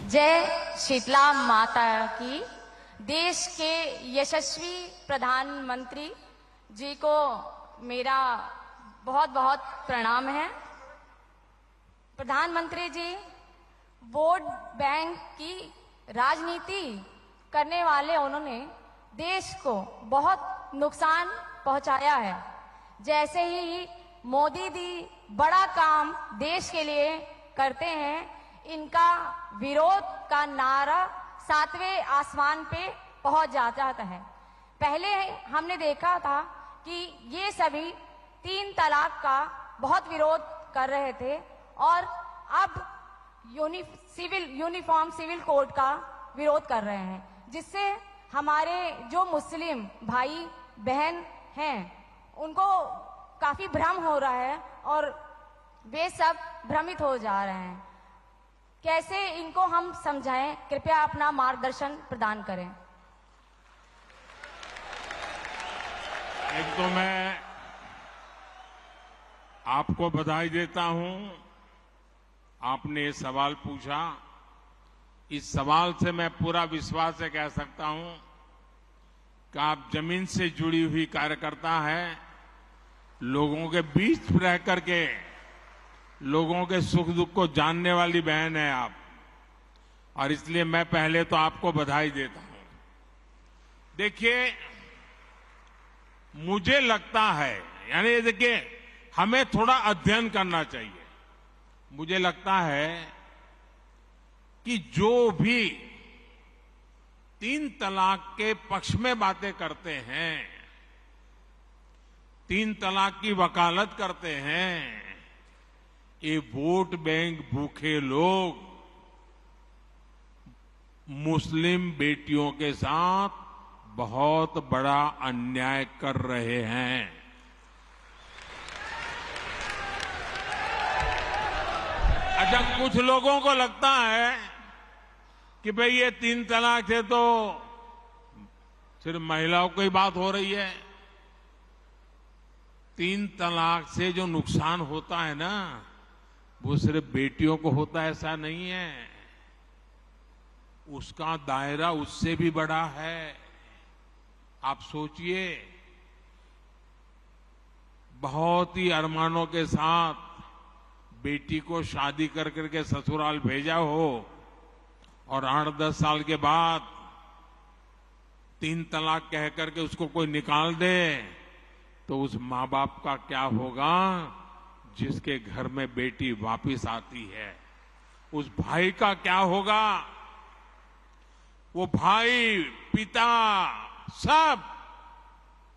जय शीतला माता की। देश के यशस्वी प्रधानमंत्री जी को मेरा बहुत बहुत प्रणाम है। प्रधानमंत्री जी वोट बैंक की राजनीति करने वाले उन्होंने देश को बहुत नुकसान पहुंचाया है। जैसे ही मोदी जी बड़ा काम देश के लिए करते हैं, इनका विरोध का नारा 7वें आसमान पे पहुंच जाता है। पहले हमने देखा था कि ये सभी 3 तलाक का बहुत विरोध कर रहे थे और अब यूनिफॉर्म सिविल कोड का विरोध कर रहे हैं, जिससे हमारे जो मुस्लिम भाई बहन हैं उनको काफी भ्रम हो रहा है और वे सब भ्रमित हो जा रहे हैं। कैसे इनको हम समझाएं? कृपया अपना मार्गदर्शन प्रदान करें। एक तो मैं आपको बधाई देता हूं, आपने ये सवाल पूछा। इस सवाल से मैं पूरा विश्वास से कह सकता हूं कि आप जमीन से जुड़ी हुई कार्यकर्ता है, लोगों के बीच रह करके लोगों के सुख दुख को जानने वाली बहन है आप, और इसलिए मैं पहले तो आपको बधाई देता हूं। देखिए, मुझे लगता है, यानी देखिए, हमें थोड़ा अध्ययन करना चाहिए। मुझे लगता है कि जो भी 3 तलाक के पक्ष में बातें करते हैं, 3 तलाक की वकालत करते हैं, ये वोट बैंक भूखे लोग मुस्लिम बेटियों के साथ बहुत बड़ा अन्याय कर रहे हैं। अच्छा, कुछ लोगों को लगता है कि भाई ये 3 तलाक से तो सिर्फ महिलाओं की बात हो रही है। 3 तलाक से जो नुकसान होता है ना, वो सिर्फ बेटियों को होता है ऐसा नहीं है, उसका दायरा उससे भी बड़ा है। आप सोचिए, बहुत ही अरमानों के साथ बेटी को शादी कर करके ससुराल भेजा हो और 8-10 साल के बाद 3 तलाक कह करके उसको कोई निकाल दे, तो उस माँ बाप का क्या होगा जिसके घर में बेटी वापिस आती है? उस भाई का क्या होगा? वो भाई, पिता, सब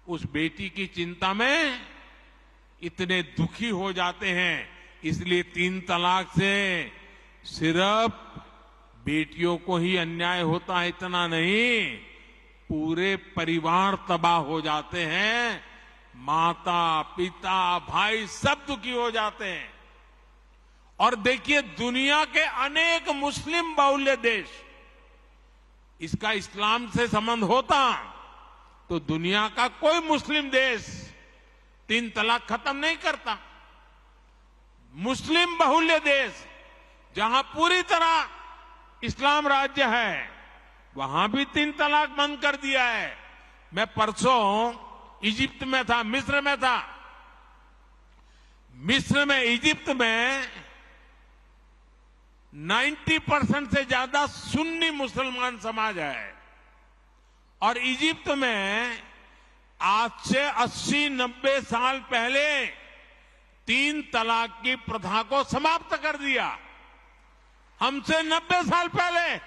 उस बेटी की चिंता में इतने दुखी हो जाते हैं। इसलिए 3 तलाक से सिर्फ बेटियों को ही अन्याय होता है इतना नहीं, पूरे परिवार तबाह हो जाते हैं। माता, पिता, भाई सब दुखी हो जाते हैं। और देखिए, दुनिया के अनेक मुस्लिम बाहुल्य देश, इसका इस्लाम से संबंध होता तो दुनिया का कोई मुस्लिम देश 3 तलाक खत्म नहीं करता। मुस्लिम बाहुल्य देश जहां पूरी तरह इस्लाम राज्य है, वहां भी 3 तलाक बंद कर दिया है। मैं परसों इजिप्ट में था, मिस्र में था। मिस्र में, इजिप्ट में 90% से ज्यादा सुन्नी मुसलमान समाज है, और इजिप्ट में आज से 80-90 साल पहले 3 तलाक की प्रथा को समाप्त कर दिया। हमसे 90 साल पहले।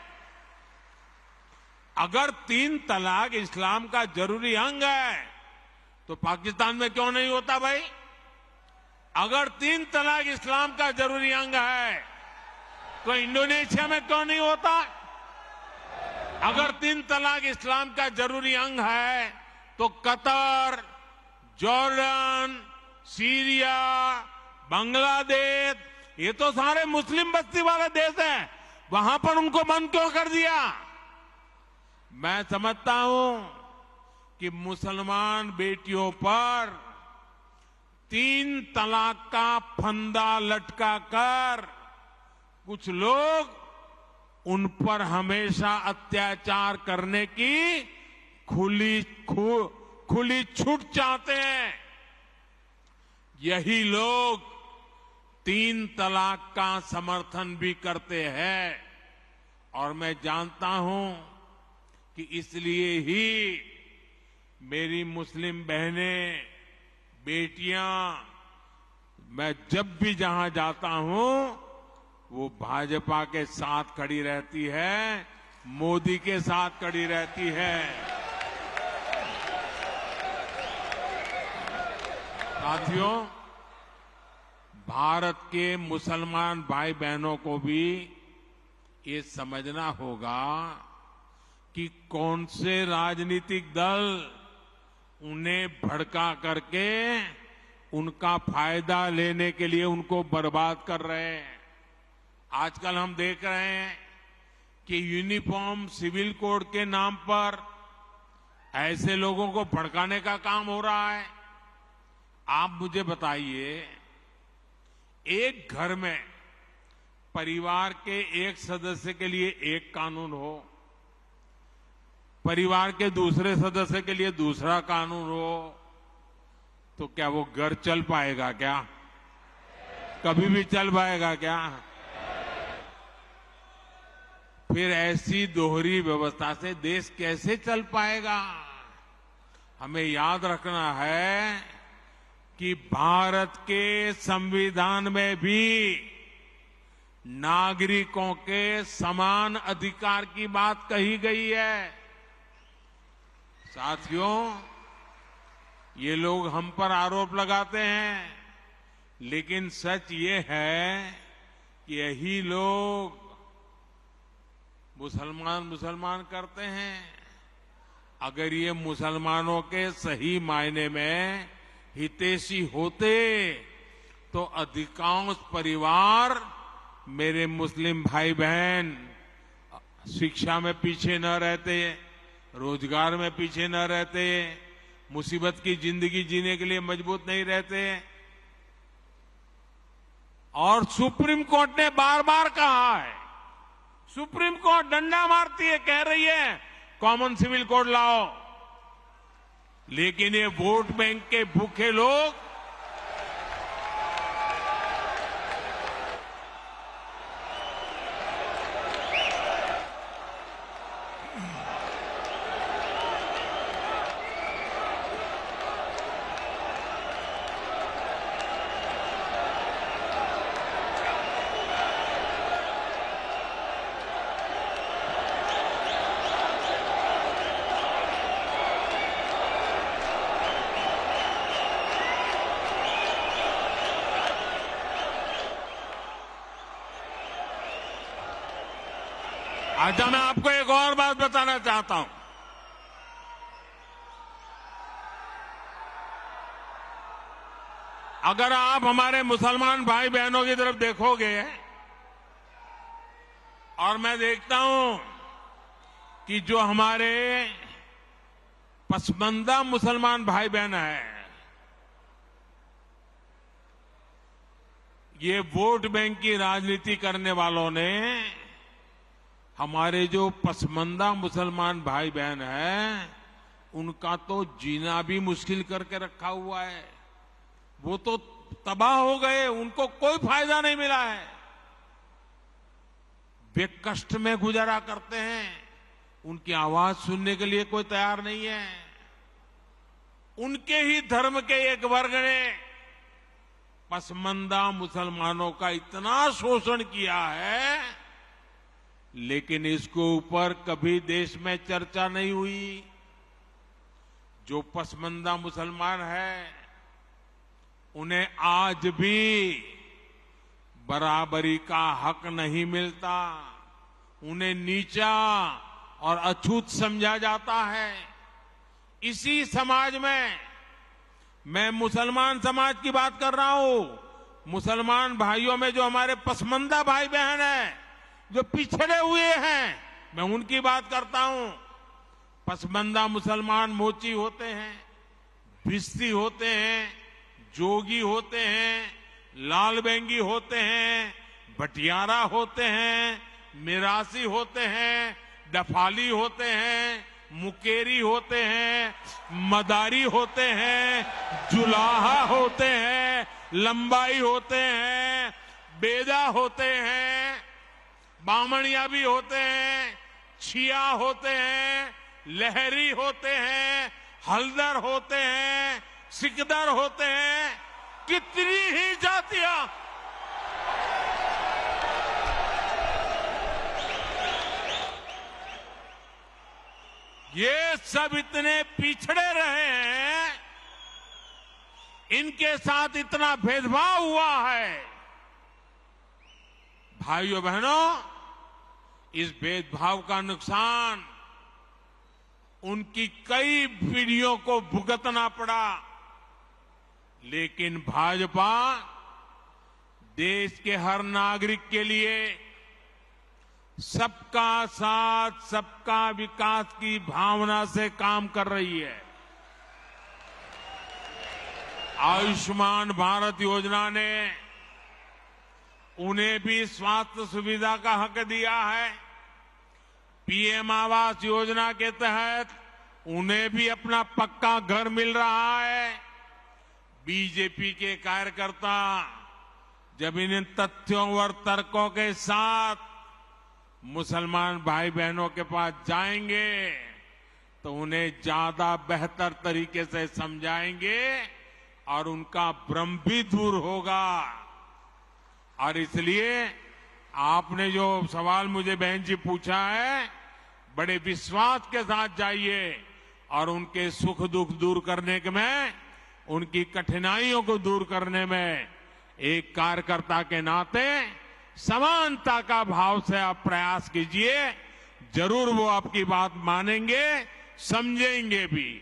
अगर 3 तलाक इस्लाम का जरूरी अंग है तो पाकिस्तान में क्यों नहीं होता भाई? अगर 3 तलाक इस्लाम का जरूरी अंग है तो इंडोनेशिया में क्यों नहीं होता? अगर 3 तलाक इस्लाम का जरूरी अंग है तो कतर, जॉर्डन, सीरिया, बांग्लादेश, ये तो सारे मुस्लिम बस्ती वाले देश हैं, वहां पर उनको बंद क्यों कर दिया? मैं समझता हूं कि मुसलमान बेटियों पर 3 तलाक का फंदा लटका कर कुछ लोग उन पर हमेशा अत्याचार करने की खुली छूट चाहते हैं। यही लोग 3 तलाक का समर्थन भी करते हैं और मैं जानता हूं कि इसलिए ही मेरी मुस्लिम बहनें, बेटियां, मैं जब भी जहां जाता हूं वो भाजपा के साथ खड़ी रहती है, मोदी के साथ खड़ी रहती है। साथियों, भारत के मुसलमान भाई बहनों को भी ये समझना होगा कि कौन से राजनीतिक दल उन्हें भड़का करके उनका फायदा लेने के लिए उनको बर्बाद कर रहे हैं। आजकल हम देख रहे हैं कि यूनिफॉर्म सिविल कोड के नाम पर ऐसे लोगों को भड़काने का काम हो रहा है। आप मुझे बताइए, एक घर में परिवार के एक सदस्य के लिए एक कानून हो, परिवार के दूसरे सदस्य के लिए दूसरा कानून हो, तो क्या वो घर चल पाएगा क्या? कभी भी चल पाएगा क्या? फिर ऐसी दोहरी व्यवस्था से देश कैसे चल पाएगा? हमें याद रखना है कि भारत के संविधान में भी नागरिकों के समान अधिकार की बात कही गई है। साथियों, ये लोग हम पर आरोप लगाते हैं, लेकिन सच ये है कि यही लोग मुसलमान करते हैं। अगर ये मुसलमानों के सही मायने में हितैषी होते तो अधिकांश परिवार, मेरे मुस्लिम भाई बहन, शिक्षा में पीछे न रहते, रोजगार में पीछे न रहते, मुसीबत की जिंदगी जीने के लिए मजबूत नहीं रहते। और सुप्रीम कोर्ट ने बार बार कहा है, सुप्रीम कोर्ट डंडा मारती है, कह रही है कॉमन सिविल कोड लाओ, लेकिन ये वोट बैंक के भूखे लोग अच्छा, मैं आपको एक और बात बताना चाहता हूं। अगर आप हमारे मुसलमान भाई बहनों की तरफ देखोगे और मैं देखता हूं कि जो हमारे पसमंदा मुसलमान भाई बहन हैं, ये वोट बैंक की राजनीति करने वालों ने हमारे जो पसमंदा मुसलमान भाई बहन हैं, उनका तो जीना भी मुश्किल करके रखा हुआ है। वो तो तबाह हो गए, उनको कोई फायदा नहीं मिला है। वे कष्ट में गुजारा करते हैं, उनकी आवाज सुनने के लिए कोई तैयार नहीं है। उनके ही धर्म के एक वर्ग ने पसमंदा मुसलमानों का इतना शोषण किया है, लेकिन इसके ऊपर कभी देश में चर्चा नहीं हुई। जो पसमंदा मुसलमान है, उन्हें आज भी बराबरी का हक नहीं मिलता, उन्हें नीचा और अछूत समझा जाता है। इसी समाज में मैं मुसलमान समाज की बात कर रहा हूं। मुसलमान भाइयों में जो हमारे पसमंदा भाई बहन हैं, जो पिछड़े हुए हैं, मैं उनकी बात करता हूं। पसमंदा मुसलमान मोची होते हैं, भिस्ती होते हैं, जोगी होते हैं, लाल बेंगी होते हैं, भटियारा होते हैं, मिरासी होते हैं, डफाली होते हैं, मुकेरी होते हैं, मदारी होते हैं, जुलाहा होते हैं, लंबाई होते हैं, बेदा होते हैं, बामणिया भी होते हैं, छिया होते हैं, लहरी होते हैं, हल्दर होते हैं, सिकदर होते हैं, कितनी ही जातियां। ये सब इतने पिछड़े रहे हैं, इनके साथ इतना भेदभाव हुआ है। भाइयों बहनों, इस भेदभाव का नुकसान उनकी कई पीढ़ियों को भुगतना पड़ा, लेकिन भाजपा देश के हर नागरिक के लिए सबका साथ सबका विकास की भावना से काम कर रही है। आयुष्मान भारत योजना ने उन्हें भी स्वास्थ्य सुविधा का हक दिया है। पीएम आवास योजना के तहत उन्हें भी अपना पक्का घर मिल रहा है। बीजेपी के कार्यकर्ता जब इन तथ्यों और तर्कों के साथ मुसलमान भाई बहनों के पास जाएंगे तो उन्हें ज्यादा बेहतर तरीके से समझाएंगे और उनका भ्रम भी दूर होगा। और इसलिए आपने जो सवाल मुझे बहन जी पूछा है, बड़े विश्वास के साथ जाइए और उनके सुख दुख दूर करने में, उनकी कठिनाइयों को दूर करने में एक कार्यकर्ता के नाते समानता का भाव से आप प्रयास कीजिए। जरूर वो आपकी बात मानेंगे, समझेंगे भी।